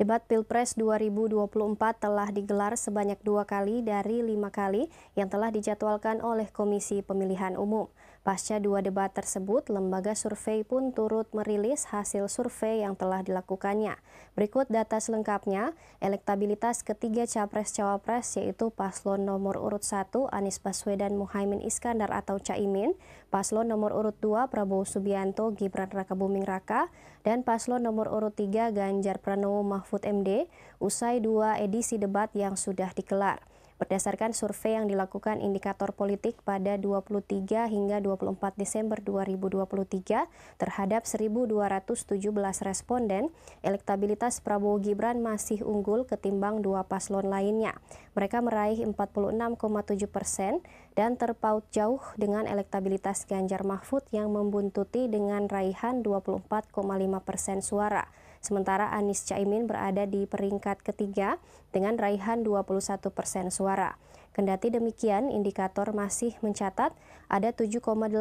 Debat Pilpres 2024 telah digelar sebanyak 2 kali dari 5 kali yang telah dijadwalkan oleh Komisi Pemilihan Umum. Pasca 2 debat tersebut, lembaga survei pun turut merilis hasil survei yang telah dilakukannya. Berikut data selengkapnya, elektabilitas ketiga Capres-Cawapres yaitu paslon nomor urut 1 Anies Baswedan Muhaimin Iskandar atau Caimin, paslon nomor urut 2 Prabowo Subianto Gibran Rakabuming Raka, dan paslon nomor urut 3 Ganjar Pranowo Mahfud MD usai 2 edisi debat yang sudah digelar. Berdasarkan survei yang dilakukan indikator politik pada 23 hingga 24 Desember 2023 terhadap 1.217 responden, elektabilitas Prabowo Gibran masih unggul ketimbang 2 paslon lainnya. Mereka meraih 46,7% dan terpaut jauh dengan elektabilitas Ganjar Mahfud yang membuntuti dengan raihan 24,5% suara. Sementara Anies Caimin berada di peringkat ketiga dengan raihan 21% suara. Kendati demikian, indikator masih mencatat ada 7,8%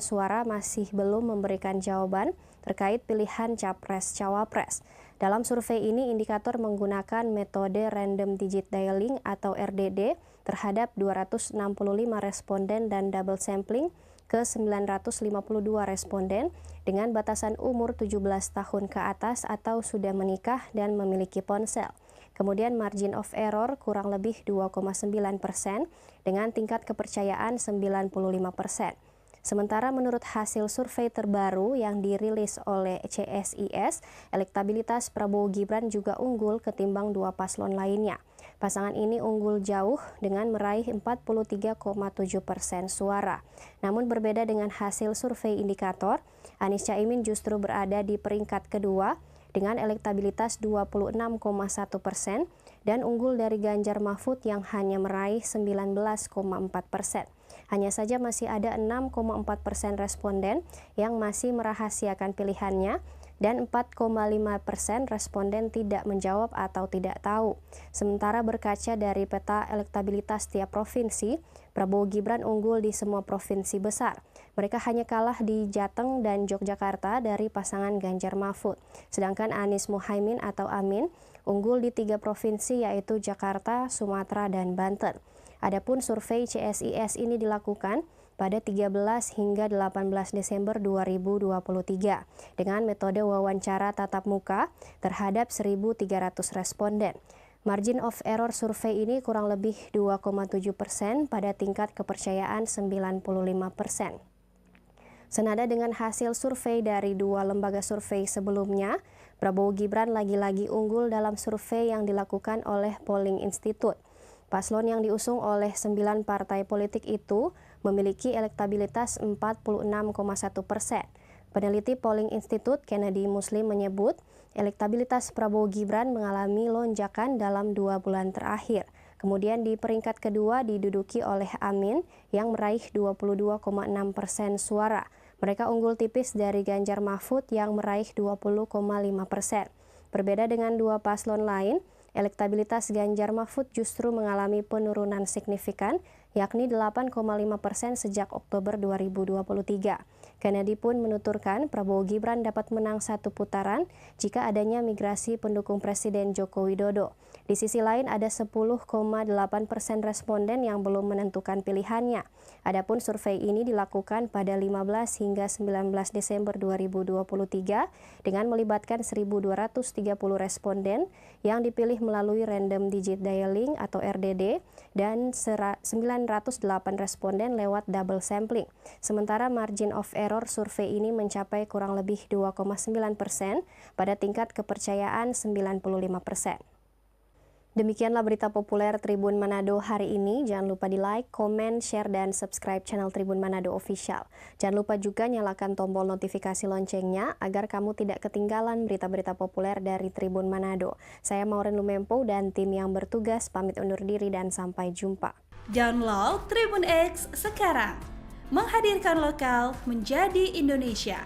suara masih belum memberikan jawaban terkait pilihan Capres-Cawapres. Dalam survei ini, indikator menggunakan metode Random Digit Dialing atau RDD terhadap 265 responden dan double sampling ke 952 responden dengan batasan umur 17 tahun ke atas atau sudah menikah dan memiliki ponsel. Kemudian margin of error kurang lebih 2,9% dengan tingkat kepercayaan 95%. Sementara menurut hasil survei terbaru yang dirilis oleh CSIS, elektabilitas Prabowo Gibran juga unggul ketimbang 2 paslon lainnya. Pasangan ini unggul jauh dengan meraih 43,7% suara. Namun berbeda dengan hasil survei indikator, Anies Caimin justru berada di peringkat kedua dengan elektabilitas 26,1% dan unggul dari Ganjar Mahfud yang hanya meraih 19,4%. Hanya saja masih ada 6,4% responden yang masih merahasiakan pilihannya dan 4,5% responden tidak menjawab atau tidak tahu. Sementara berkaca dari peta elektabilitas tiap provinsi, Prabowo Gibran unggul di semua provinsi besar. Mereka hanya kalah di Jateng dan Yogyakarta dari pasangan Ganjar Mahfud. Sedangkan Anies Muhaimin atau Amin unggul di 3 provinsi yaitu Jakarta, Sumatera, dan Banten. Adapun survei CSIS ini dilakukan pada 13 hingga 18 Desember 2023 dengan metode wawancara tatap muka terhadap 1.300 responden. Margin of error survei ini kurang lebih 2,7% pada tingkat kepercayaan 95%. Senada dengan hasil survei dari 2 lembaga survei sebelumnya, Prabowo Gibran lagi-lagi unggul dalam survei yang dilakukan oleh Polling Institute. Paslon yang diusung oleh 9 partai politik itu memiliki elektabilitas 46,1%. Peneliti Polling Institute Kennedy Muslim menyebut elektabilitas Prabowo Gibran mengalami lonjakan dalam 2 bulan terakhir. Kemudian di peringkat kedua diduduki oleh Amin yang meraih 22,6% suara. Mereka unggul tipis dari Ganjar Mahfud yang meraih 20,5%. Berbeda dengan 2 paslon lain, elektabilitas Ganjar Mahfud justru mengalami penurunan signifikan, yakni 8,5% sejak Oktober 2023. Kennedy pun menuturkan Prabowo Gibran dapat menang 1 putaran jika adanya migrasi pendukung Presiden Joko Widodo. Di sisi lain ada 10,8% responden yang belum menentukan pilihannya. Adapun survei ini dilakukan pada 15 hingga 19 Desember 2023 dengan melibatkan 1.230 responden yang dipilih melalui Random Digit Dialing atau RDD dan 908 responden lewat double sampling. Sementara margin of error survei ini mencapai kurang lebih 2,9% pada tingkat kepercayaan 95%. Demikianlah berita populer Tribun Manado hari ini. Jangan lupa di like, komen, share, dan subscribe channel Tribun Manado Official. Jangan lupa juga nyalakan tombol notifikasi loncengnya agar kamu tidak ketinggalan berita-berita populer dari Tribun Manado. Saya Maureen Lumempo dan tim yang bertugas pamit undur diri dan sampai jumpa. Download Tribun X sekarang, menghadirkan lokal menjadi Indonesia.